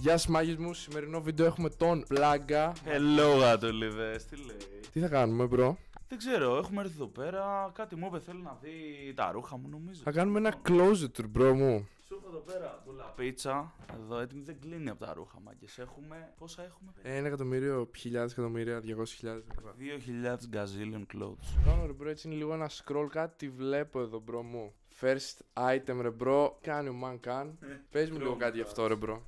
Γεια σας μάγες μου, σημερινό βίντεο έχουμε τον Πλάγκα. Hello γατολίδες, τι λέει? Τι θα κάνουμε bro? Δεν ξέρω, έχουμε έρθει εδώ πέρα, κάτι μου είπε, θέλει να δει τα ρούχα μου νομίζω. Θα κάνουμε ένα closet tour bro μου. Σου έχω εδώ πέρα τούλα πίτσα, εδώ έτοιμη, δεν κλείνει από τα ρούχα μάγκες. Έχουμε, πόσα έχουμε? 1 εκατομμύριο, χιλιάδες εκατομμύρια, 200.000. 2.000 gazillion clothes. Κάνω ρε bro, έτσι είναι λίγο ένα scroll, κάτι βλέπω εδώ bro μου. First item ρε bro, κάνει ο man can. Πες μου λίγο κάτι γι' αυτό ρε bro.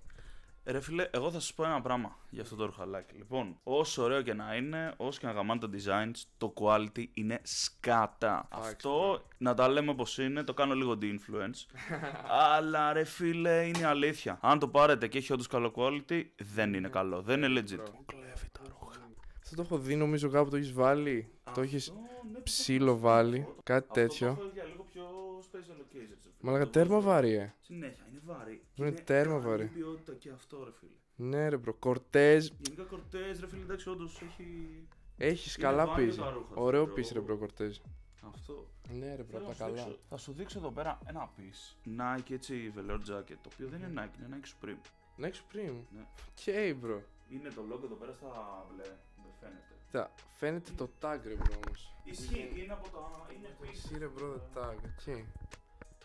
Ρε φίλε, εγώ θα σας πω ένα πράγμα για αυτό το ρουχαλάκι. Λοιπόν, όσο ωραίο και να είναι, όσο και να γαμάνε τα designs, το quality είναι σκάτα. Αυτό, να τα λέμε όπως είναι, το κάνω λίγο de-influence. Αλλά ρε φίλε, είναι αλήθεια. Αν το πάρετε και έχει όντως καλό quality, δεν είναι καλό. Δεν είναι legit. Μου κλέβει τα ρούχα. Αυτό το έχω δει νομίζω κάπου, το έχεις βάλει. Το έχεις ψήλο βάλει, κάτι τέτοιο. Αυτό το έχω για λίγο πιο special occasions. Μαλάκα τέρμα βάρη Συνέχεια, είναι βάρη. Είναι τέρμα βάρη. Είναι ποιότητα και αυτό ρε φίλε. Ναι ρε bro, κορτέζ. Γενικά κορτέζ ρε φίλε, εντάξει όντως έχει... Έχεις Είναι καλά βάρη πίση. τα ρούχα, Ωραίο bro. πίση ρε bro κορτέζ. Αυτό. Ναι ρε bro, Θέλω τα να σου καλά. δείξω- Θα σου δείξω εδώ πέρα ένα piece. Nike έτσι velour jacket, το οποίο δεν είναι Nike, είναι Nike Supreme. Nike Supreme. Ναι. Οκ bro. Είναι το logo εδώ πέρα στα μπλε, δεν φαίνεται. Φαίνεται το tag ρε bro όμως. Ισχύει, είναι από τα... είναι pieces. Εσύ ρε bro το tag, οκ.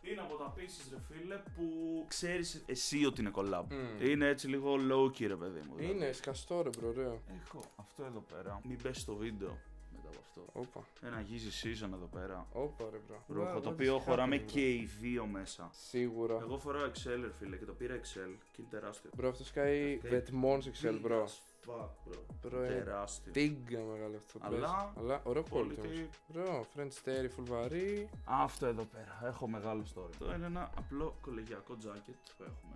Είναι από τα pieces ρε φίλε που ξέρεις εσύ ότι είναι collab. Μμμ. Είναι έτσι λίγο low key ρε παιδί μου. δηλαδή. Είναι σκαστό ρε bro, ωραίο. Έχω αυτό εδώ πέρα, μην πέσει στο βίντεο μετά από αυτό. Όπα, Ένα Yeezy Season εδώ πέρα. όπα ρε bro. Ρούχο What το is οποίο χωράμε happening, bro? και οι δύο μέσα. Σίγουρα. Εγώ φοράω XL ρε φίλε και το πήρα XL και είναι τεράστιο. Bro, αυτό σκάει Vetmons XL bro. Big as fuck, bro. Bro, Τεράστιο. τίγκα μεγάλο αυτό πες. Αλλά ωραίο quality quality. όμως. Bro, French Terry, full βαρύ. Αυτό εδώ πέρα, έχω μεγάλο story. Αυτό είναι ένα απλό κολεγιακό jacket που έχουμε.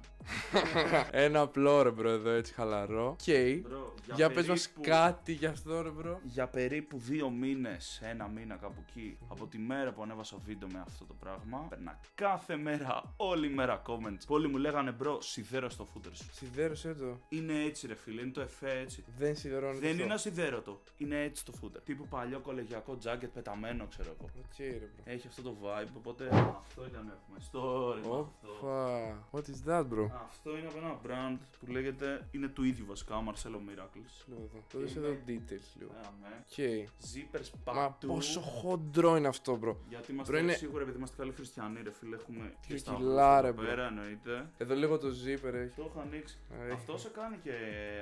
Ένα απλό ρε bro εδώ έτσι χαλαρό. Οκ. Bro, Για πες μας περίπου- κάτι γι' αυτό ρε bro. Για περίπου 2 μήνες, 1 μήνα κάπου εκεί, από τη μέρα που ανέβασα βίντεο με αυτό το πράγμα, παίρνα κάθε μέρα, όλη μέρα comments. Πολλοί μου λέγανε bro, σιδέρο στο footer σου. Σιδέρωσέ το. Είναι έτσι ρε φίλε, είναι το εφέ έτσι. Δεν σιδερώνεται Δεν αυτό. είναι ασιδέρωτο, είναι έτσι το footer. Τύπου παλιό κολεγιακό jacket πεταμένο, ξέρω εγώ. Οκ ρε bro. Έχει αυτό το vibe, οπότε αυτό ήταν έχουμε. Story, αυτό. Όπα. What is that bro? Αυτό είναι από ένα brand που λέγεται, είναι του ίδιου βασικά, Marcelo Miracles. Λίγο εδώ. Το δες εδώ details λίγο. Ναι. Οκ. Zippers Μα παντού. πόσο χοντρό είναι αυτό bro. Γιατί είμαστε Bro, είναι- σίγουροι, επειδή είμαστε καλοί χριστιανοί, ρε φίλε, έχουμε και στα κιλά, ρε, εδώ bro. πέρα εννοείται. Εδώ λίγο το zipper έχει. Το έχω ανοίξει. Έχει. Αυτό σε κάνει και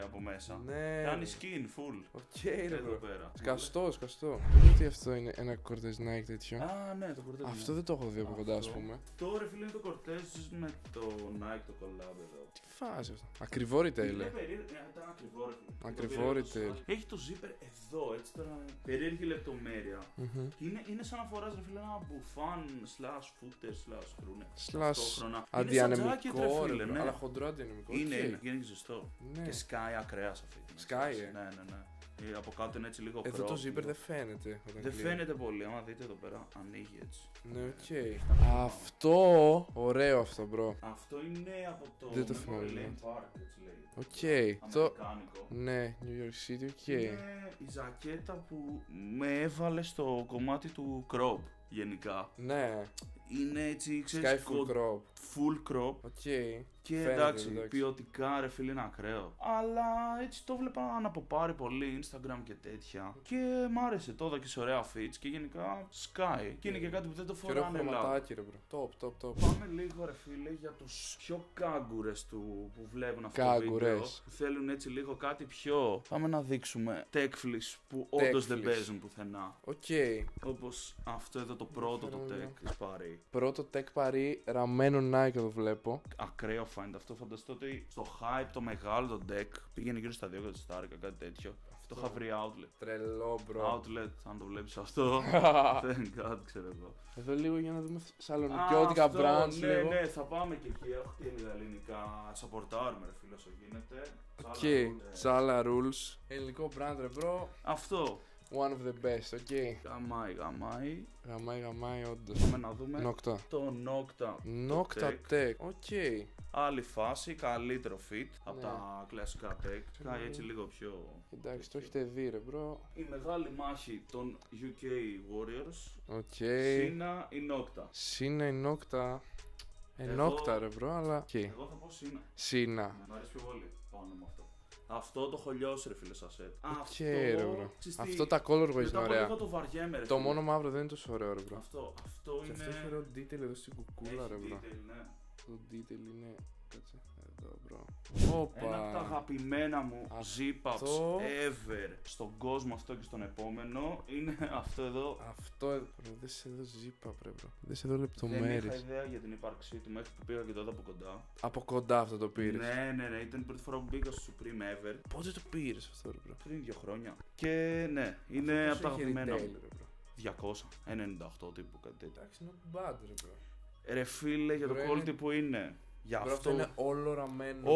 από μέσα. Ναι. Κάνει skin full. Οκ ρε Εδώ bro. πέρα. Σκαστό, σκαστό. Δεν ότι αυτό είναι ένα κορτέζ Nike τέτοιο. Α, ναι, το κορτέζ. Αυτό δεν το έχω δει από κοντά, ας πούμε. Το ρε φίλε είναι το κορτέζ με το Nike το collab εδώ. Τι φάση αυτό. Ακριβό retail. Είναι περίεργο, ήταν ακριβό ρε φίλε. Ακριβό Το πήρα retail. εδώ. Έχει το zipper εδώ, έτσι τώρα. Περίεργη λεπτομέρεια. Μμμ. Είναι σαν να φοράς ρε φίλε ένα μπουφάν slash footer slash κρούνε. Slash Ταυτόχρονα. Είναι σαν jacket, αντιανεμικό ρε ρε φίλε, bro. ναι. Αλλά χοντρό αντιανεμικό. Είναι, Οκ. είναι και ζεστό. Ναι. Και σκάει ακραία σε αυτή την Σκάει, εκστάση. Ναι. Από κάτω είναι έτσι λίγο Εδώ το crop. zipper δεν φαίνεται. όταν Δεν κλείνει. φαίνεται πολύ, άμα δείτε εδώ πέρα, ανοίγει έτσι. Ναι, οκ. Αυτό. Ωραίο αυτό, bro. Αυτό είναι από το Δεν το Memory θυμάμαι, ναι. Lane Park, έτσι λέγεται. Οκ. Το. Αμερικάνικο. Ναι, New York City, οκ. Είναι η ζακέτα που με έβαλε στο κομμάτι του crop, γενικά. Ναι. Είναι έτσι, Sky ξέρεις, full crop. full crop. Οκ. Και Φαίνεται, εντάξει, ποιοτικά ρε φίλε είναι ακραίο. Αλλά έτσι το βλέπα να αποπάρει πολύ Instagram και τέτοια. Και μ' άρεσε, το είδα και σε ωραία fits και γενικά sky. Και είναι και κάτι που δεν το Και ωραίο φοράνε Ελλάδα. χρωματάκι, ρε bro. Top. Πάμε λίγο ρε φίλε για τους πιο κάγκουρες του που βλέπουν αυτό το Κάγκουρες. βίντεο. Που θέλουν έτσι λίγο κάτι πιο... Πάμε να δείξουμε tech flips που όντως δεν flips. παίζουν πουθενά. Οκ. Όπως αυτό εδώ το πρώτο το Φέραμε tech της Paris. Πρώτο tech Paris, ραμμένο Nike εδώ βλέπω. Ακραίο find αυτό. Φανταστώ ότι στο hype το μεγάλο το deck πήγαινε γύρω στα 2 εκατοστάρικα, κάτι τέτοιο. Το είχα βρει outlet. Τρελό, bro. Outlet, αν το βλέπεις αυτό. Δεν κάτι ξέρω εγώ. Εδώ λίγο για να δούμε σαλονικιώτικα brands ναι, λίγο. ναι, θα πάμε και εκεί. Έχω και λίγα ελληνικά. Σαπορτάρουμε, ρε φίλε, όσο γίνεται. Οκ. Τσάλα Rules. Ελληνικό brand, ρε bro. Αυτό. One of the best, οκ. Γαμάει. Γαμάει, όντως. Πάμε να δούμε Νόκτα. το Nocta. Nocta Tech, οκ. Άλλη φάση, καλύτερο fit από τα κλασικά tech. Κάει έτσι λίγο πιο. Εντάξει, το έχετε δει, ρε bro. Η μεγάλη μάχη των UK Warriors. Οκ. Σύνα η Nocta. Σύνα η Nocta. Νόκτα ρε bro, αλλά. Εγώ θα πω Σίνα. Σίνα. Μ' αρέσει πιο πολύ το όνομα αυτό. Αυτό το έχω λιώσει ρε φίλε σαν σετ. Αυτό ρε bro. Αυτό τα colorways είναι ωραία. Το βαριέμαι ρε. Το μόνο μαύρο δεν είναι τόσο ωραίο ρε bro. Αυτό Και είναι. αυτό έχει ωραίο detail εδώ στην κουκούλα ρε bro. Ναι. Το detail είναι. Κάτσε. Εδώ bro. Ένα από τα αγαπημένα μου zip-ups ever στον κόσμο αυτό και στον επόμενο είναι αυτό εδώ. Αυτό δες εδώ zip-up ρε bro. Δες εδώ Δεν λεπτομέρειες. είχα ιδέα για την ύπαρξή του μέχρι που πήγα και τότε από κοντά. Από κοντά αυτό το πήρες. Ναι, ήταν η πρώτη φορά που πήγα στο Supreme ever. Πότε το πήρες αυτό ρε bro. Πριν 2 χρόνια. Και ναι, είναι από τα αγαπημένα μου. Retail, ρε, 298 τύπου κάτι τέτοιο. εντάξει, not bad ρε bro. Ρε φίλε, για το Bro, quality που είναι. Για Bro, αυτό είναι όλο ραμμένο.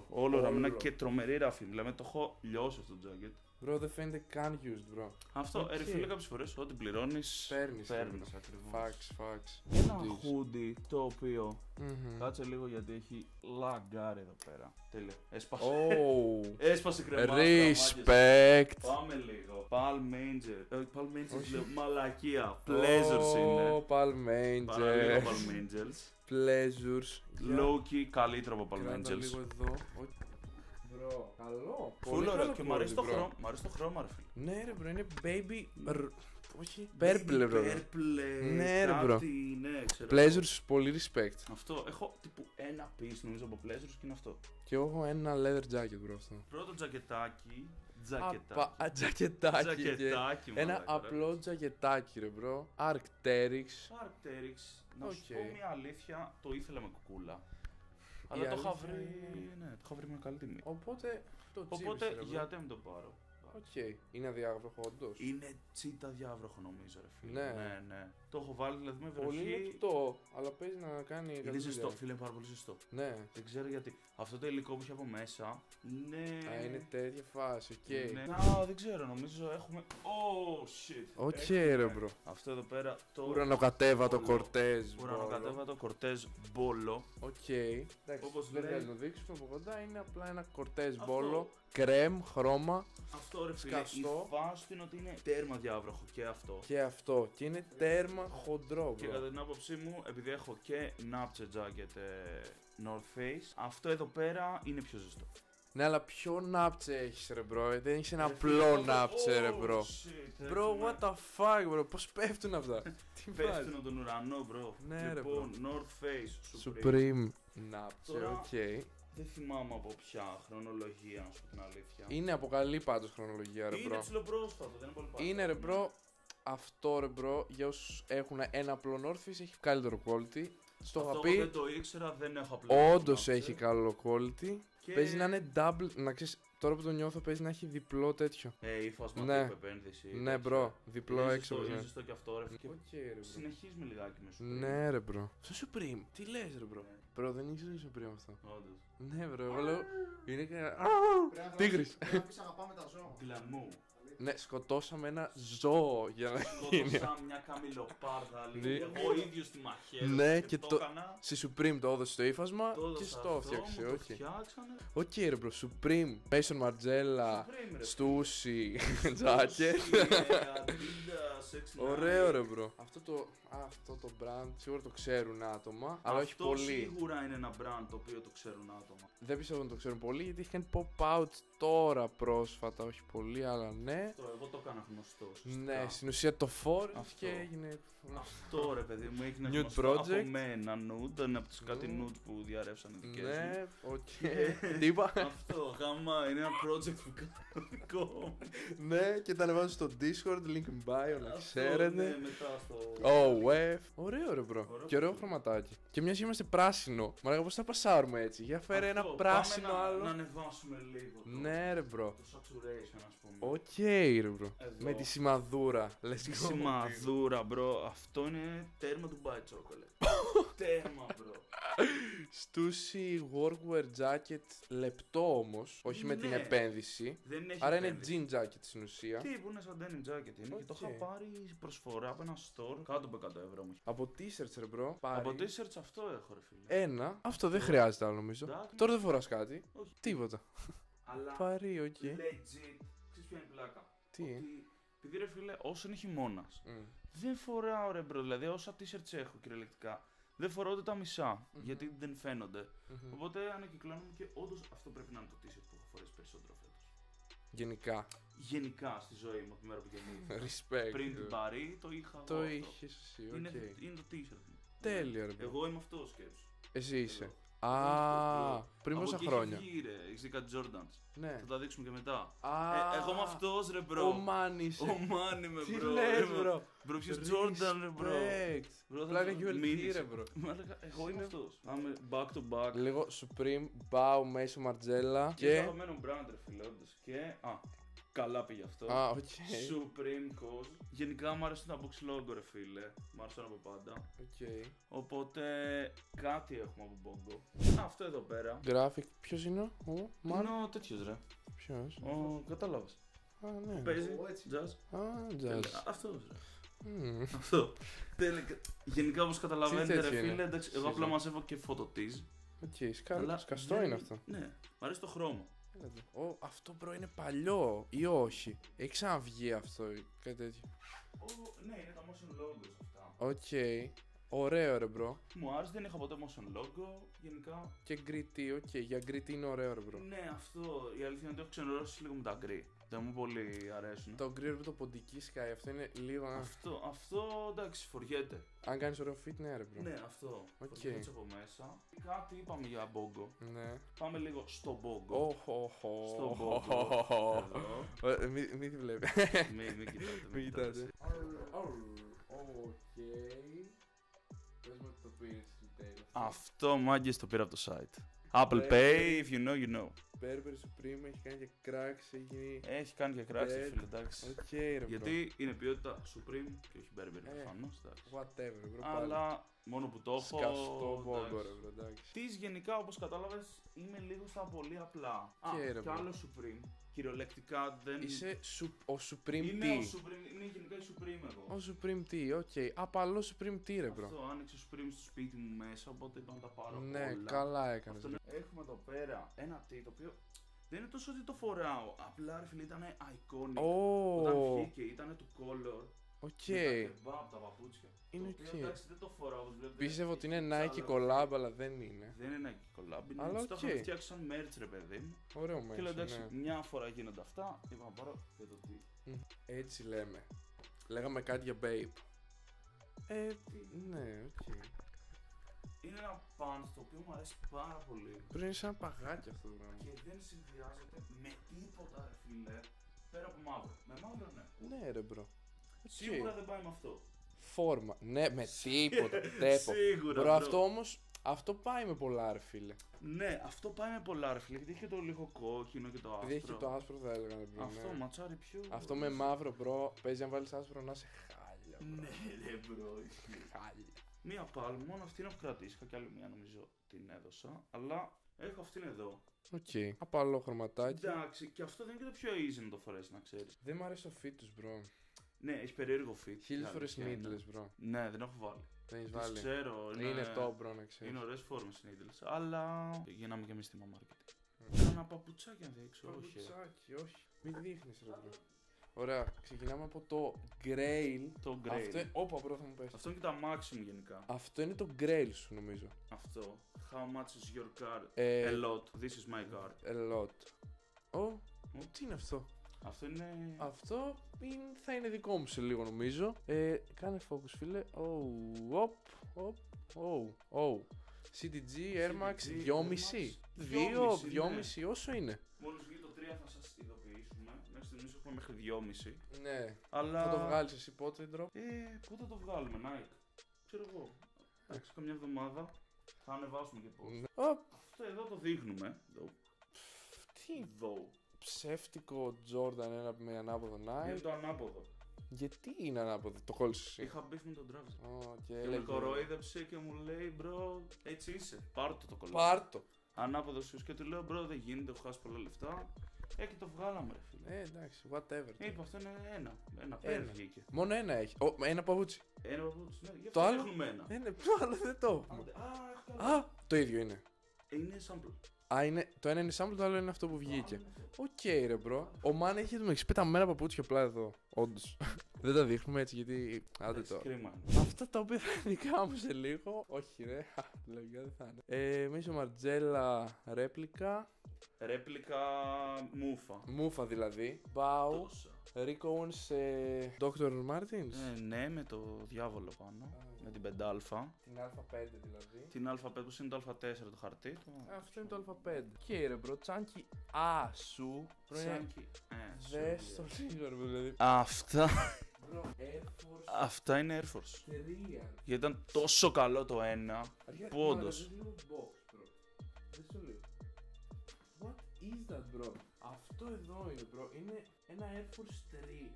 Όλο ραμμένα και τρομερή ράφη. Δηλαδή το έχω λιώσει αυτό το jacket. Bro, δεν φαίνεται καν used bro. Αυτό, Okay. ρε φίλε, κάποιες φορές ό,τι πληρώνεις, Παίρνεις ακριβώς. Facts. Ένα hoodie το οποίο, Μμμ. κάτσε λίγο γιατί έχει λαγκάρει εδώ πέρα. Τέλεια, έσπασε. Oh. Έσπασε κρεμάσκα. Respect. Πάμε λίγο. Palm Angels λέω μαλακία. Pleasures είναι. Palm Παραλίγο Angels. Palm Angels. Pleasures. Low key καλύτερο από Palm Κράτα Angels. λίγο εδώ. Bro, καλό. Φούλο Πολύ ρε, και μου αρέσει quality, το bro. χρώμα. Μ' αρέσει το χρώμα ρε φίλε. Ναι ρε bro, είναι baby. Όχι, purple bro. Purple. Ναι, ρε, bro. Κάτι, ναι, ξέρω. Pleasures, πολύ respect. Αυτό, έχω τύπου ένα piece νομίζω από Pleasures και είναι αυτό. Και εγώ έχω ένα leather jacket bro αυτό. Πρώτο τζακετάκι. Τζακετάκι. Τζακετάκι, Ένα μαλάκα, ρε. απλό τζακετάκι ρε bro. Arcteryx. Arcteryx. Να σου Οκ. πω μια αλήθεια, το ήθελα με κουκούλα. Αλλά το είχα αλήθεια βρει. είναι- Ναι, το είχα βρει με καλή τιμή. Οπότε το Οπότε τσίβησε, ρε, bro. γιατί να μην το πάρω. Οκ. Είναι αδιάγραφο όντως. Είναι τσίτα διάβροχο νομίζω ρε φίλε. Ναι. Ναι. Το έχω βάλει δηλαδή με Πολύ βροχή. λεπτό, αλλά παίζει να κάνει. Είναι καλή ζεστό, δουλειά. φίλε, είναι πάρα πολύ ζεστό. Ναι. Δεν ξέρω γιατί. Αυτό το υλικό που έχει από μέσα είναι. Α, είναι τέτοια φάση, οκ. Α, δεν ξέρω, νομίζω έχουμε. Oh shit. Οκ, Έχουμε ρε bro. Αυτό εδώ πέρα το. Ουρανοκατέβατο Μπόλο. κορτέζ. Ουρανοκατέβατο κορτέζ μπόλο. Οκ. Εντάξει, Όπως δεν λέει. χρειάζεται να το δείξουμε από κοντά. Είναι απλά ένα κορτέζ Αυτό. μπόλο. Κρέμ, χρώμα Αυτό ρε φίλε. Σκαστό. Η φάση του είναι ότι είναι τέρμα διάβροχο και αυτό. και αυτό. Και είναι τέρμα χοντρό, Και bro. κατά την άποψή μου, επειδή έχω και Napche jacket North Face, αυτό εδώ πέρα είναι πιο ζεστό. Ναι, αλλά ποιο νάπτσε έχεις ρε bro. Δεν έχεις ένα Ρε φίλε, απλό αυτό- νάπτσε ρε Oh, bro. shit, Bro, έχουμε- what the fuck bro. Πώς πέφτουν αυτά. Τι βάζει. Πέφτουν από τον ουρανό, bro. Ναι, ρε, Λοιπόν, North Face, Supreme. Supreme νάπτσε, Τώρα- οκ. Δεν θυμάμαι από ποια χρονολογία, να σου πω την αλήθεια. Είναι από καλή πάντως χρονολογία ρε Είναι bro. ψηλοπρόσφατο, δεν είναι πολύ παλιό. Είναι ρε bro. Αυτό ρε bro, για όσους έχουν ένα απλό North Face έχει καλύτερο quality. Στο Αυτό είχα εγώ πει, δεν το ήξερα, δεν έχω απλά. όντως έχει καλό quality. Και... Παίζει να είναι double, να ξέρεις, τώρα που το νιώθω παίζει να έχει διπλό τέτοιο. Υφάσμα Ναι. τύπου επένδυση. Ναι bro, διπλό Είναι έξω. ζεστό, Ναι. είναι ζεστό και αυτό ρε. Και Οκ ρε bro. συνεχίζουμε λιγάκι με σου. Ναι ρε bro. Στο Supreme, τι λες ρε bro. Bro δεν ήξερα το Supreme αυτό. Όντως. Ναι bro, εγώ λέω, είναι και... Τίγρης. Τίγρης. Αγαπάμε τα ζώα. Γκλαμού. Ναι, σκοτώσαμε ένα ζώο για να γίνει. Σκότωσα μια καμιλοπάρδα Ναι. λίγο. Εγώ ίδιος τη μαχαίρω. Ναι, και το το- έκανα. Στη Supreme το έδωσε το ύφασμα Το και έδωσα στο αυτό, έφτιαξε, μου το όχι. φτιάξανε. Οκ ρε bro, Supreme, Mason Margiela, Supreme, ρε. Στούσι, jacket. Ωραίο ρε bro. Αυτό το brand σίγουρα το ξέρουν άτομα, αλλά όχι Αυτό πολύ. σίγουρα είναι ένα brand το οποίο το ξέρουν άτομα. Δεν πιστεύω να το ξέρουν πολύ γιατί έχει κάνει pop out τώρα πρόσφατα, όχι πολύ, αλλά ναι. Αυτό εγώ το έκανα γνωστό. Ναι, στην ουσία το φόρεσε Αυτό. και έγινε. Αυτό ρε παιδί μου έγινε Nude γνωστό project. από μένα nude, είναι από τους κάτι Nude. nude που διαρρεύσαν οι δικές μου. Ναι, οκ. Τι είπα. Αυτό, γάμα, είναι ένα project που κάνω δικό μου. Ναι, και τα ανεβάζω στο Discord, link in bio, να Αυτό, ξέρετε. ναι, μετά στο... Oh, wef. Ωραίο ρε bro. Ωραίο Και ωραίο πολύ. χρωματάκι. Και μιας και είμαστε πράσινο. Μα λέγα πώς θα πασάρουμε έτσι. Για φέρε ένα Αυτό, πράσινο πάμε άλλο. να ανεβάσουμε λίγο το, Ναι ρε bro. το saturation ας πούμε. Οκ ρε bro. Εδώ. Με τη σημαδούρα. Let's Τη go. σημαδούρα μπρο, αυτό είναι τέρμα του Dubai Chocolate. Τέρμα μπρο. Στούσι workwear jacket λεπτό όμως. Όχι με την Ναι. επένδυση. Δεν έχει Άρα είναι επένδυση. jean jacket στην ουσία. Τι που είναι σαν denim jacket είναι και το είχα Οκ. πάρει προσφορά από ένα store κάτω από 100 ευρώ μου. Από t-shirts ρε bro. Πάρει Από t-shirts αυτό έχω ρε φίλε. ένα. Αυτό δεν χρειάζεται άλλο νομίζω. Εντάξει. Τώρα δεν φοράς κάτι. Όχι. Τίποτα. Αλλά Πάρει, οκ. legit, ξέρεις ποια είναι η πλάκα. Τι? Ότι, επειδή ρε φίλε όσο είναι χειμώνας, Μμ. δεν φοράω ρε μπρο, δηλαδή όσα t-shirts έχω κυριολεκτικά, δεν φορώ ούτε τα μισά. Γιατί δεν φαίνονται. Οπότε ανακυκλώνομαι και όντως αυτό πρέπει να είναι το t-shirt που έχω φορέσει περισσότερο φέτος. Γενικά. Γενικά στη ζωή μου από τη μέρα που γεννήθηκα. Respect. Πριν την Παρί το είχα εγώ. Το αυτό. είχες εσύ, οκ. Είναι το t-shirt μου. Τέλειο, ρε. Εγώ είμαι αυτό, σκέψου. Εσύ είσαι. Εγώ. Α, πριν πόσα χρόνια. Έχει βγει, ρε. Έχεις δει κάτι Jordans. Ναι. Θα τα δείξουμε και μετά. Α, Εγώ είμαι αυτός, ρε, μπρο. Ο Μάνης. Ο Μάν είμαι, Τι μπρο. λες, μπρο. Μπρο, ποιος Jordan, ρε, μπρο. Respect. Μπρο, Πλάκα θα ULT, μείνεις. ρε, μπρο. Εγώ είμαι αυτός. Πάμε back to back. Λίγο Supreme, Bow, Μέσο Μαρτζέλα Και και... αγαπημένο brand, ρε, φίλε, όντως. Και, καλά πήγε αυτό. Α, οκ. Supreme Cause. Γενικά μου αρέσουν τα box logo, ρε φίλε. Μ' αρέσουν από πάντα. Οκ. Οπότε κάτι έχουμε από Bongo. Αυτό εδώ πέρα. Graphic, ποιος είναι ο Μαν? Είναι ο τέτοιος, ρε. Ποιος? Κατάλαβες. Α, ναι. Παίζει. Ω, έτσι. Jazz. Α, jazz. Αυτός, ρε. Μμμ. Αυτό. Γενικά όπως καταλαβαίνετε, Τι ρε τέτοιο φίλε, είναι? εντάξει, εγώ απλά μαζεύω και φωτοτίζ. Οκ, Αλλά σκαστό δεν- είναι αυτό. Ναι, μ' αρέσει το χρώμα. Ω, αυτό μπρο είναι παλιό ή όχι? Έχει ξαναβγεί αυτό ή κάτι τέτοιο? Ναι, είναι τα motion logos αυτά. Οκ. Ωραίο ρε μπρο. Μου άρεσε, δεν είχα ποτέ motion logo. Γενικά. Και γκριτή, οκ. Για γκριτή είναι ωραίο ρε μπρο. Ναι, αυτό. Η αλήθεια είναι ότι έχω ξενερώσει λίγο με τα γκρι. Δεν μου πολύ αρέσουν. Το γκρι το ποντική σκάει, αυτό είναι λίγο. Αυτό εντάξει, φοριέται. Αν κάνεις ωραίο fit, ναι ρε μπρο. Ναι, αυτό. Οκ. Φοριέται έτσι από μέσα. Κάτι είπαμε για Bongo. Ναι. Πάμε λίγο στο Bongo. Οχοχο. Στο Bongo. Εδώ. Μη τη βλέπει. Μην κοιτάτε. Μην κοιτάτε. Οκ. Πες μου ότι το πήρες στο τέλος. Αυτό μάγκες το πήρα από το site. Apple Pay, if you know, you know. Burberry Supreme έχει κάνει και cracks, έχει γίνει. Έχει κάνει και κράξει, Dead. φίλε, εντάξει. Οκ ρε bro. Γιατί είναι ποιότητα Supreme και όχι Burberry προφανώς, εντάξει. Whatever bro. πάλι. Αλλά μόνο που το έχω. Σκαστό μπόγκο εντάξει. ρε bro, εντάξει. Της γενικά, όπως κατάλαβες, είμαι λίγο στα πολύ απλά. Και ρε, Και bro. άλλο Supreme. Κυριολεκτικά δεν. Είσαι ο Supreme Είναι T. ο Supreme, είναι γενικά η Supreme εγώ. Ο Supreme T, οκ. Απαλό Supreme T ρε bro. Αυτό άνοιξε Supreme στο σπίτι μου μέσα, οπότε είπα να τα πάρω Ναι, όλα. καλά έκανες. Αυτό είναι- Έχουμε εδώ πέρα ένα T το οποίο δεν είναι τόσο ότι το φοράω. Απλά ρε φίλε ήταν iconic. Όταν Ω, βγήκε ήταν του color. οκ. Με τα kebab, τα παπούτσια. Είναι το οποίο, οκ. εντάξει, δεν το φοράω όπως βλέπετε. Πίστευα ότι είναι έχει Nike τσάλα. collab, αλλά δεν είναι. Δεν είναι Nike collab, είναι Αλλά έτσι, το οκ. είχαμε φτιάξει σαν merch ρε παιδί μου. Ωραίο Και λέω μέσο, εντάξει, ναι. μια φορά γίνονται αυτά, είπα να πάρω και το τι. Έτσι λέμε. Λέγαμε κάτι για Babe. Ναι, οκ. Είναι ένα pants το οποίο μου αρέσει πάρα πολύ Πρέπει είναι σαν παγάκι αυτό το πράγμα. και δεν συνδυάζεται με τίποτα ρε φίλε πέρα από μαύρο. Με μαύρο ναι. Ναι ρε bro. Σίγουρα δεν πάει με αυτό. Φόρμα. Ναι, με τίποτα. Τέπο. Σίγουρα. Bro, αυτό όμως, αυτό πάει με πολλά ρε φίλε. Ναι, αυτό πάει με πολλά ρε φίλε γιατί έχει το λίγο κόκκινο και το άσπρο. Επειδή έχει και το άσπρο θα έλεγα ρε bro. Αυτό ναι. ματσάρει πιο. Αυτό με μαύρο bro, παίζει αν βάλεις άσπρο να είσαι χάλια. Bro. Ναι, ρε μπρο, ισχύει. Χάλια. Μία πάλι, μόνο αυτήν έχω κρατήσει. Είχα κι άλλη μία νομίζω την έδωσα. Αλλά έχω αυτήν εδώ. Οκ. Απαλό χρωματάκι. Εντάξει, και αυτό δεν είναι και το πιο easy να το φορέσει, να ξέρει. Δεν μ' αρέσει το fit τους bro. Ναι, έχει περίεργο fit. Χίλιες η φορές αλήθεια είναι. needles bro. Ναι, δεν έχω βάλει. Δεν έχεις Τις βάλει. ξέρω. Είναι top bro να ξέρεις. Είναι ωραίες φόρμες needles. Αλλά γίναμε και εμείς στη marketing. Κάνα παπουτσάκι να δείξω, όχι. Παπουτσάκι, όχι. Μην δείχνεις ρε bro. Ωραία, ξεκινάμε από το Grail. Το Grail. Αυτό, όπα bro θα μου πες. Αυτό είναι και τα maximum γενικά. Αυτό είναι το Grail σου νομίζω. Αυτό. How much is your car? Ε, A lot. This is my car. A lot. Ω, τι είναι αυτό. Αυτό είναι. Αυτό θα είναι δικό μου σε λίγο νομίζω. Κάνε focus φίλε. CTG Air Max 2,5. 2,5 όσο είναι. Μόλις βγει το 3 θα σας ειδοποιήσουμε. Μέχρι στιγμής έχουμε μέχρι 2,5. Ναι. Αλλά. Θα το βγάλεις εσύ πότε drop. Πού θα το βγάλουμε, Nike. Ξέρω εγώ. Εντάξει, καμιά εβδομάδα θα ανεβάσουμε και πώς. Ναι. Αυτό εδώ το δείχνουμε. Εδώ. Τι Εδώ. ψεύτικο Jordan ένα με ανάποδο Είναι Nike. το ανάποδο. Γιατί είναι ανάποδο, το κόλλησες εσύ. Είχα μπει με τον Travis. Και Και με έλεγε. κοροϊδεύσε και μου λέει, μπρο, έτσι είσαι. Πάρ' το κολλάκι. Πάρτο. Ανάποδο σου και του λέω, μπρο, δεν γίνεται, έχω χάσει πολλά λεφτά. Και το βγάλαμε, ρε φίλε. Εντάξει, whatever. Είπα, αυτό είναι ένα πέρα βγήκε. Μόνο ένα έχει. Ένα παπούτσι. Ένα παπούτσι, ναι, γι' Το αυτό άλλο? δείχνουμε ένα. Το άλλο δεν το έχουμε. Έχω κι άλλο. Α, το ίδιο είναι. Είναι sample. Α, το ένα είναι sample, το άλλο είναι αυτό που βγήκε. Οκ, ρε μπρο. Ο Μάν έχει το μεταξύ πεταμένα παπούτσια απλά εδώ. Όντως. Δεν τα δείχνουμε έτσι γιατί. Άντε τώρα. Κρίμα. Αυτά τα οποία θα είναι δικά μου σε λίγο. Όχι, ρε. Λογικά δεν θα είναι. Μίσο Μαρτζέλα ρέπλικα. Ρέπλικα μούφα. Μούφα δηλαδή. Μπάου. Ρίκο Owens Dr. Martins. Ναι, με το διάβολο πάνω. Με την 5α. Την Α5 δηλαδή. Την Α5 που είναι το Α4 το χαρτί του. Αυτό είναι το Α5. Και ρε μπρο, τσάνκι Άσου. Τσάνκι. Δες το λίγο ρε δηλαδή. Αυτά. Μπρο, Air Force Αυτά είναι Air Force. 3. Γιατί ήταν τόσο καλό το ένα. Που όντως. Δεν σου λέω. What is that bro? Αυτό εδώ είναι bro. Είναι ένα Air Force 3.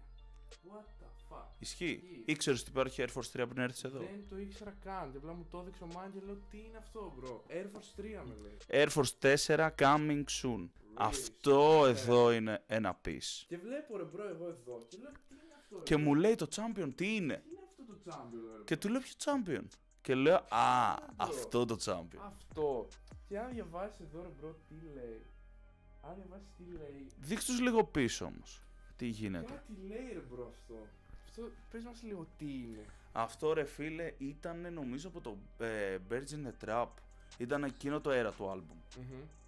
What the fuck? Ισχύει. Ήξερες ότι υπάρχει Air Force 3 πριν έρθεις εδώ? Δεν το ήξερα καν. Και απλά μου το έδειξε ο Μάν και λέω τι είναι αυτό bro. Air Force 3 με λέει. Air Force 4 coming soon. Αυτό εδώ είναι ένα piece. Και βλέπω ρε bro εγώ εδώ και λέω τι είναι αυτό. Και μου λέει το champion τι είναι. Τι είναι αυτό το champion ρε. Και του λέω ποιο champion. Και λέω α, αυτό το champion. Αυτό. Και αν διαβάσεις εδώ ρε bro τι λέει. Αν διαβάσεις τι λέει. Δείξτε τους λίγο πίσω όμως. Τι γίνεται. Κάτι λέει ρε bro αυτό. Αυτό πες μας λίγο τι είναι. Αυτό ρε φίλε ήταν νομίζω από το Birds in the Trap. Ήταν εκείνο το era του album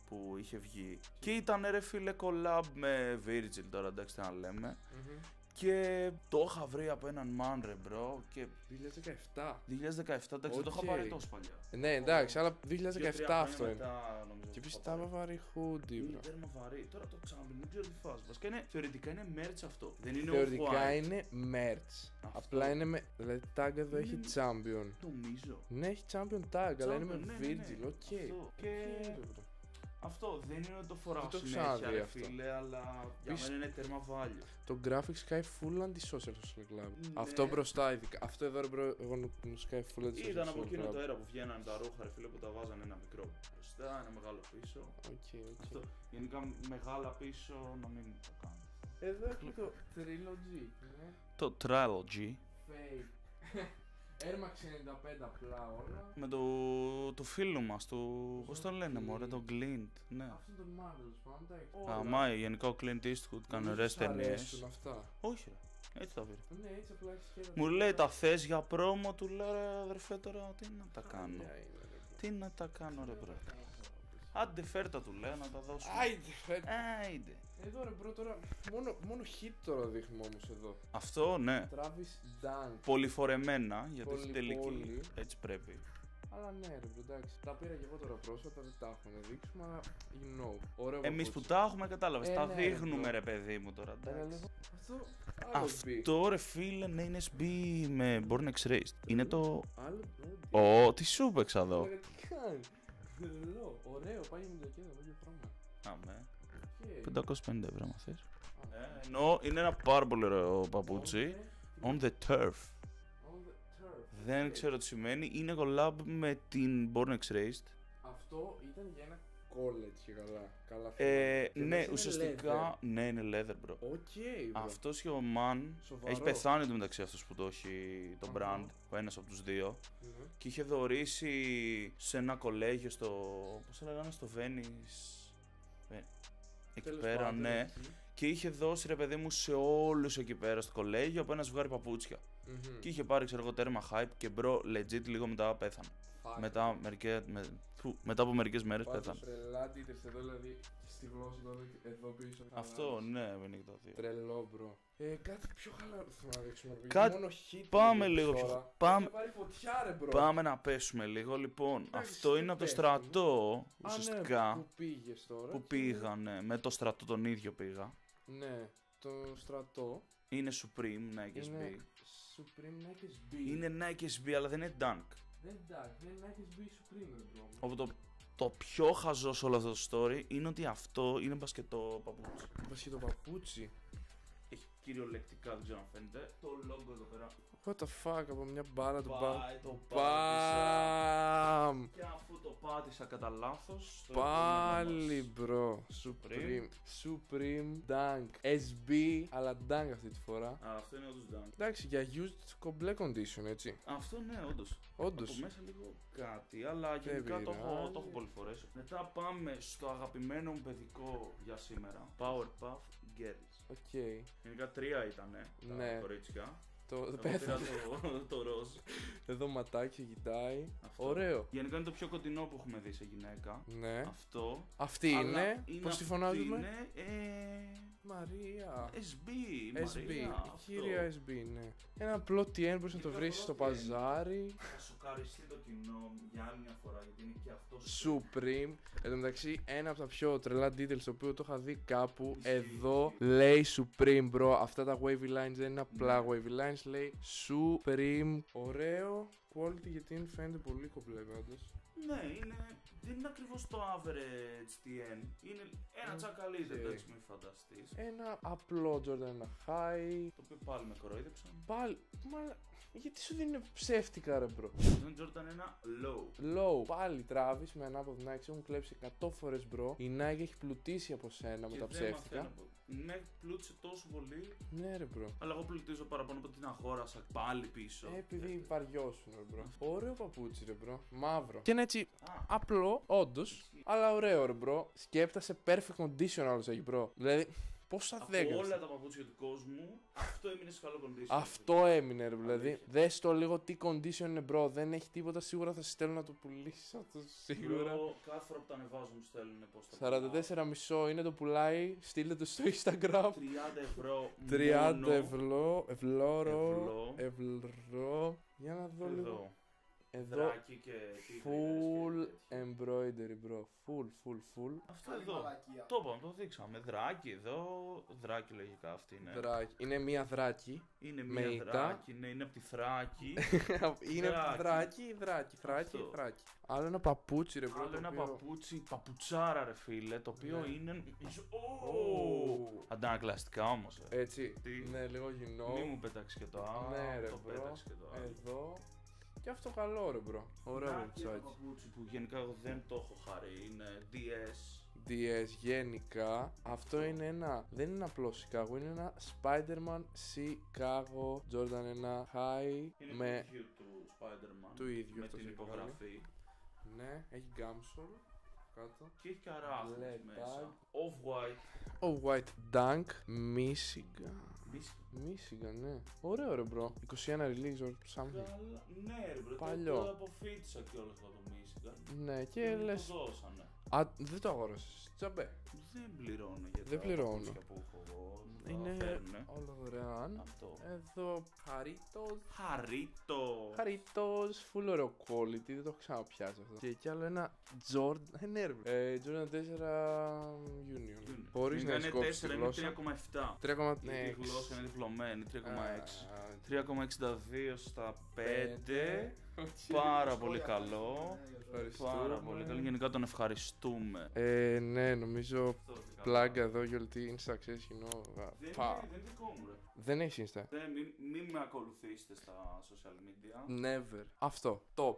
που είχε βγει. Και ήταν ρε φίλε collab με Virgil τώρα εντάξει τι να λέμε. Και το είχα βρει από έναν man ρε bro και 2017. 2017 εντάξει το είχα πάρει τόσο παλιά. Ναι εντάξει αλλά 2017 αυτό είναι. Νομίζω, Και επίσης τα βαρύ hoodie είναι bro. τέρμα βαρύ. Τώρα το champion δεν ξέρω τι φάση. Βασικά είναι, θεωρητικά είναι merch αυτό. Δεν είναι Θεωρητικά off-white. είναι merch. Αυτό. Απλά είναι με. Δηλαδή tag εδώ έχει champion. Νομίζω. Ναι έχει champion tag αλλά είναι με Champion, ναι, ναι, Virgil. ναι. Οκ. Αυτό. Και αυτό δεν είναι ότι το φοράω Δεν το συνέχεια ξαναδεί ρε αυτό. φίλε, αλλά για μένα είναι τέρμα value. Το graphics sky full anti-social στο club. Ναι. Αυτό μπροστά ειδικά. Αυτό εδώ ρε bro, εγώ μου sky full anti-social. Ήταν από στο εκείνο club. το αέρα που βγαίνανε τα ρούχα ρε φίλε που τα βάζανε ένα μικρό μπροστά, ένα μεγάλο πίσω. Οκ. Αυτό. Γενικά μεγάλα πίσω να μην το κάνω. Εδώ έχει το Trilogy. Ναι. Το Trilogy Fake. Air Max 95 απλά όλα. με το φίλο μας, πώς το λένε μωρέ, το Glint, ναι. Αυτό είναι το Marvel πάντα. Αμά, γενικά ο Clint Eastwood κάνει ωραίες ταινίες. αρέσουν αυτά. Όχι ρε, έτσι τα πήρε. Ναι, έτσι απλά έχεις και Μου λέει τα θες για πρόμο, του λέω ρε αδερφέ τώρα τι να τα κάνω. Τι να τα κάνω ρε μπρο. Άντε φέρτα του λέω να τα δώσουμε. Άιντε, φέτο. Άιντε. Εδώ ρε μπρο τώρα, μόνο hit τώρα δείχνουμε όμως εδώ. Αυτό ναι. Travis Dunk. Πολυφορεμένα γιατί Πολύ, στην τελική πολύ. έτσι πρέπει. Αλλά ναι ρε μπρο, εντάξει. Τα πήρα και εγώ τώρα πρόσφατα, δεν τα έχω να δείξουμε, αλλά you know. Ωραίο Εμείς που παπούτσι. τα έχουμε κατάλαβες, τα ναι, δείχνουμε μπρο. ρε παιδί μου τώρα. Έλα εντάξει. λίγο. Αυτό, άλλο SB. Αυτό ρε φίλε ναι είναι SB με Born X-Raised. Είναι το... Άλλο, Ω, τι σου παίξα εδώ. τι κάνει. Τρελό, ωραίο, πάει με το κέντρο, πάει πράγμα. Αμέ. Okay. 550 ευρώ μα θες. Ενώ είναι ένα πάρα πολύ ωραίο παπούτσι. On the turf. Δεν ξέρω τι σημαίνει. Είναι collab με την Born X-Raised. Αυτό ήταν για ένα college και καλά. Καλά Ναι, ουσιαστικά. Ναι, είναι leather, bro. Οκ, Αυτό και ο Man Σοβαρό. έχει πεθάνει το μεταξύ αυτό που το έχει το brand, ο ένα από του δύο. Και είχε δωρήσει σε ένα κολέγιο στο. Πώς το λέγανε, στο Venice. Εκεί πέρα, ναι. Και είχε δώσει ρε παιδί μου σε όλους εκεί πέρα στο κολέγιο από ένα ζευγάρι παπούτσια. Και είχε πάρει ξέρω εγώ τέρμα hype και bro legit λίγο μετά πέθανε. Μετά από μερικές μέρες πέθανε. Τρελάτι, εδώ δηλαδή στη γλώσσα εδώ πίσω. Αυτό ναι, δεν είναι το δύο. Τρελό μπρο. Κάτι πιο χαλαρό θέλω να δείξουμε. Κάτι- Μόνο hit πάμε είναι λίγο τώρα. πιο- πάμε- Έχει πάρει φωτιά ρε μπρο. Πάμε να πέσουμε λίγο λοιπόν. Εντάξει, Αυτό είναι από το πέσουμε. στρατό Α, ουσιαστικά. ναι, που πήγες τώρα. Που πήγανε, με το στρατό τον ίδιο πήγα. Ναι, το στρατό. Είναι Supreme, Nike Είναι SB. Supreme Nike SB. Είναι Nike SB αλλά δεν είναι Dunk. Δεν εντάξει, δεν είναι Nike SB Supreme ρε μπρο. Όπου το πιο χαζό σε όλο αυτό το story είναι ότι αυτό είναι μπασκετό παπούτσι. Βάζει το παπούτσι. Έχει κυριολεκτικά, δεν ξέρω αν φαίνεται. Το logo εδώ πέρα. What the fuck, από μια μπάρα του Πάει, το πάτησα. Μπαμ! Και αφού το πάτησα κατά λάθος. Πάλι bro, Supreme Dunk SB, αλλά Dunk αυτή τη φορά. Αυτό είναι όντως dunk. Εντάξει, για used complete condition, έτσι. Αυτό ναι, όντως. Όντως. Από μέσα λίγο κάτι, αλλά γενικά το έχω πολύ φορέσει. Μετά πάμε στο αγαπημένο μου παιδικό για σήμερα. Powerpuff Girls. Οκ. Γενικά 3 ήταν Ναι. τα κορίτσια. Το Εγώ πέθανε. πήρα το ροζ. Εδώ ματάκι κοιτάει. Αυτό. Ωραίο. Γενικά είναι το πιο κοντινό που έχουμε δει σε γυναίκα. Ναι. Αυτό. Αυτή Αλλά είναι. είναι Πώς τη αυτή, φωνάζουμε? είναι, Μαρία. SB. SB. Μαρία, Η αυτό. κύρια SB, ναι. Ένα απλό TN μπορείς να το Γενικά βρεις στο απλό TN. παζάρι. Θα σοκαριστεί το κοινό για άλλη μια φορά γιατί είναι και αυτό. Supreme. Εν τω μεταξύ, ένα από τα πιο τρελά details το οποίο το είχα δει κάπου. Ισχύει, Εδώ ισχύει. λέει Supreme, bro. Αυτά τα wavy lines δεν είναι απλά Ναι. wavy lines. Λέει Supreme. Ωραίο quality γιατί φαίνεται πολύ κομπλέ πάντως. Ναι, δεν είναι ακριβώς το average TN. Είναι ένα τσακ καλύτερο, έτσι μην φανταστείς. Ένα απλό Jordan High. Το οποίο πάλι με κοροϊδέψαν. Πάλι. Μα γιατί σου δίνει ψεύτικα, ρε bro. Το Jordan ένα low. Low. Πάλι Travis με ανάποδο Nike. Έχουν κλέψει 100 φορές bro. Η Nike έχει πλουτίσει από σένα με Και τα δεν ψεύτικα. μαθαίνω. Ναι, πλούτησε τόσο πολύ. Ναι, ρε bro. Αλλά εγώ πλουτίζω παραπάνω από την αγόρασα πάλι πίσω. Επειδή παριώσουν, ρε bro. Ωραίο παπούτσι, ρε bro. Μαύρο. Και είναι έτσι Α, απλό, όντω. Αλλά ωραίο, ρε bro. Σκέπτασε perfect condition άλλο έχει, bro. Δηλαδή, πώ θα από δέκανε. όλα τα παπούτσια του κόσμου, αυτό έμεινε σε καλό condition. Αυτό έμεινε, ρε. Δηλαδή, Αλήθεια. δες το λίγο τι condition είναι, bro. Δεν έχει τίποτα. Σίγουρα θα σε στέλνω να το πουλήσει αυτό. Σίγουρα. Bro, κάθε φορά που τα ανεβάζω μου στέλνουν πώς τα 44,5 είναι το πουλάει. Στείλτε το στο Instagram. 30 ευρώ. 30 μόνο. ευρώ. Ευλό. Ευλό. Για να δω λίγο. Εδώ. Εδώ. Δράκι και Full τίγρες και τέτοια. embroidery, bro. Full. Αυτό Καλή εδώ. μαλακία. Το είπαμε, το δείξαμε. Δράκι εδώ. Δράκι λογικά αυτή είναι. Δράκι. Είναι μία δράκι. Είναι Με μια ητά. δράκι, ναι, είναι από τη Θράκη. Είναι Δράκι. δράκι. Αυτό. Άλλο ένα παπούτσι, ρε bro. Άλλο το ένα οποίο- παπούτσι, παπουτσάρα ρε φίλε, το οποίο Ναι. είναι. Ω. Αντανακλαστικά όμως. Έτσι. Τι? Ναι, λίγο γυμνό. Μη μου πετάξει και το άλλο. Ναι, ρε Το bro. πέταξε και το άλλο. Εδώ. Και αυτό καλό, ρε bro. Ωραίο Δράκι, ένα παπουτσάκι. παπούτσι που γενικά εγώ δεν το έχω χαρεί. Είναι DS. DS γενικά. Αυτό είναι ένα. Δεν είναι απλό Chicago, είναι ένα Spider-Man Chicago Jordan 1 High. Είναι Με. το ίδιο του Spider-Man. Του ίδιου Με αυτός την έχει υπογραφή. Ναι, έχει Gamsol κάτω. Και έχει και αράχνες Black μέσα. bag. Off-white. Oh, White Dunk Michigan. Μπίσκι. Michigan, ναι. Ωραίο ρε bro. 21 release or something. Καλά. Ναι, ρε μπρο. Παλιό. Το αποφύτησα κιόλας από το Michigan. Ναι, και Και μου λες. το δώσανε. Α, δεν το αγόρασες. Τσαμπέ. Δεν πληρώνω για Δεν τα πληρώνω. παπούτσια που έχω εγώ. Μου τα Είναι φέρουνε. όλο δωρεάν. Αυτό. Εδώ Χαρίτος. Χαρίτο. Χαρίτος, full ωραίο quality, δεν το έχω ξαναπιάσει αυτό. Και κι άλλο ένα Jordan, ναι ρε Jordan 4 Union. Χωρίς να είναι σκόψεις τη 4, είναι γλώσσα. 3,7. 3,6. Γιατί η γλώσσα είναι διπλωμένη, 3,6. Α, 3,62 στα 5. πέντε. Πάρα πολύ καλό. Ευχαριστούμε. Πάρα πολύ καλό. Γενικά τον ευχαριστούμε. Ναι, νομίζω Αυτό δεν πλάγκα εδώ γιορτή Insta access κοινό. Δεν Πα. είναι δικό μου, ρε. Δεν έχει Insta. Μην με ακολουθήσετε στα social media. Never. Αυτό. Top.